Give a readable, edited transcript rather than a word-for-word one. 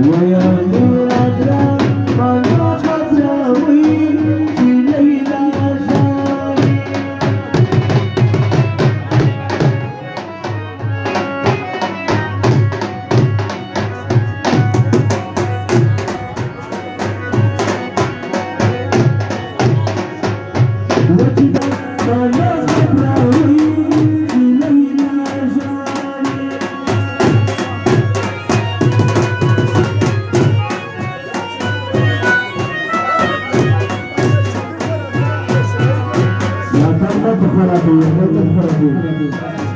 ويا غيرة ما خزاوي في ليلة جاي وكذا ما خزاوي في ليلة جاي لا تدخل فيه